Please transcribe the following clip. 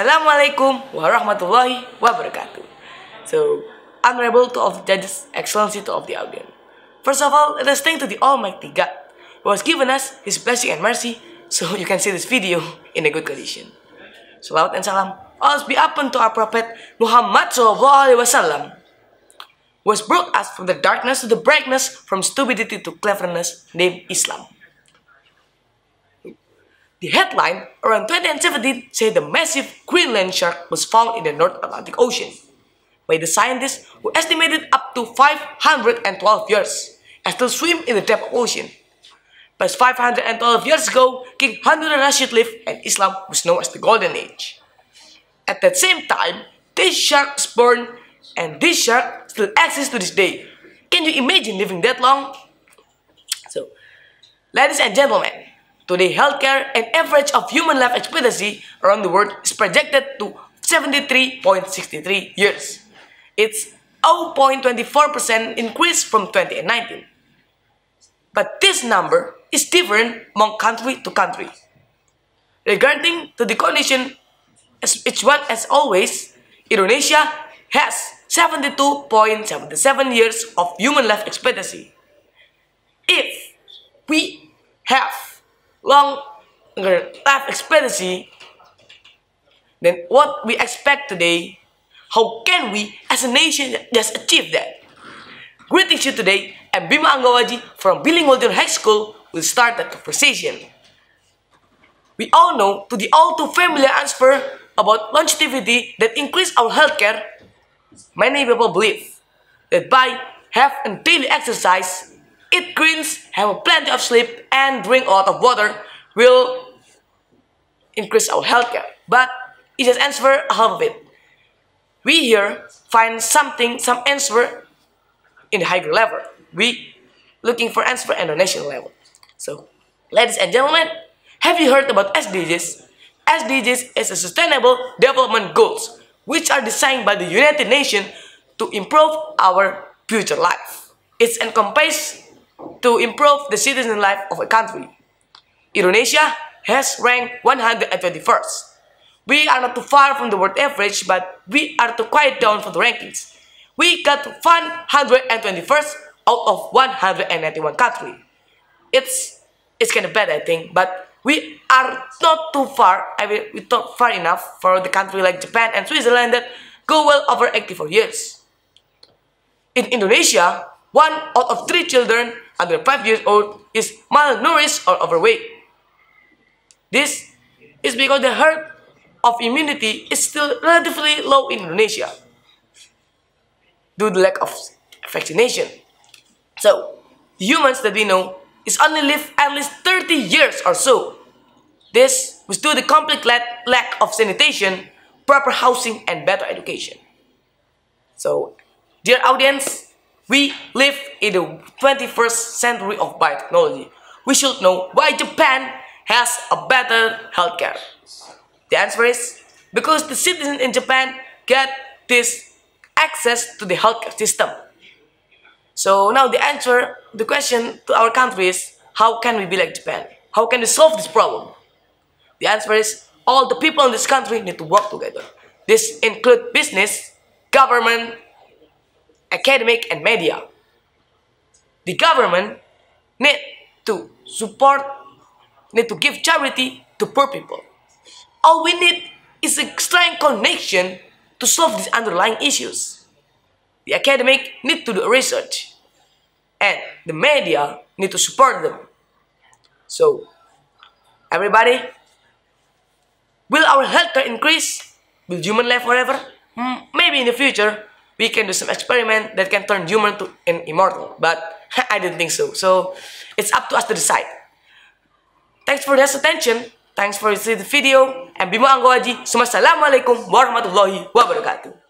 Assalamualaikum warahmatullahi wabarakatuh. So, honorable to all the judges, excellency to all the audience. First of all, let us thank to the Almighty God who has given us His blessing and mercy, so you can see this video in a good condition. Salawat and salam always be upon to our Prophet Muhammad SAW, who has brought us from the darkness to the brightness, from stupidity to cleverness, named Islam. The headline around 2017 said the massive Greenland shark was found in the North Atlantic Ocean by the scientists who estimated up to 512 years and still swim in the depth of ocean. But 512 years ago, King Harun al-Rashid lived and Islam was known as the Golden Age. At that same time, this shark was born and this shark still exists to this day. Can you imagine living that long? So, ladies and gentlemen, today, healthcare and average of human life expectancy around the world is projected to 73.63 years. It's 0.24% increase from 2019. But this number is different among country to country. Regarding to the condition, each one as always, Indonesia has 72.77 years of human life expectancy. If we have longer life expectancy than what we expect today, how can we as a nation just achieve that? Greetings you today, I'm Bima Anggawaji from Bilingual High School. We'll start that conversation. We all know to the all too familiar answer about longevity that increase our healthcare. Many people believe that by have a daily exercise, eat greens, have plenty of sleep, and drink a lot of water will increase our healthcare. But it just answer half of it. We here find some answer in the higher level. We looking for answer at the national level. So, ladies and gentlemen, have you heard about SDGs? SDGs is a Sustainable Development Goals, which are designed by the United Nations to improve our future life. It's encompassed to improve the citizen life of a country. Indonesia has ranked 121st. We are not too far from the world average, but we are too quiet down for the rankings. We got 121st out of 191 countries. It's kind of bad, I think, but we are not too far. We're not far enough for the country like Japan and Switzerland that go well over 84 years. In Indonesia, 1 out of 3 children under 5 years old is malnourished or overweight. This is because the herd of immunity is still relatively low in Indonesia due to the lack of vaccination. So, humans that we know is only live at least 30 years or so. This was due to the complete lack of sanitation, proper housing, and better education. So, dear audience, we live in the 21st century of biotechnology. We should know why Japan has a better healthcare. The answer is because the citizens in Japan get this access to the healthcare system. So now the question to our country is, how can we be like Japan? How can we solve this problem? The answer is, all the people in this country need to work together. This includes business, government, academic, and media. The government need to give charity to poor people. All we need is a strong connection to solve these underlying issues. The academic need to do research, and the media need to support them. So, everybody, will our healthcare increase? Will human live forever? Maybe in the future, we can do some experiment that can turn human to an immortal, but I don't think so. So, it's up to us to decide. Thanks for your attention. Thanks for seeing the video. And Bima Anggawaji. Assalamualaikum warahmatullahi wabarakatuh.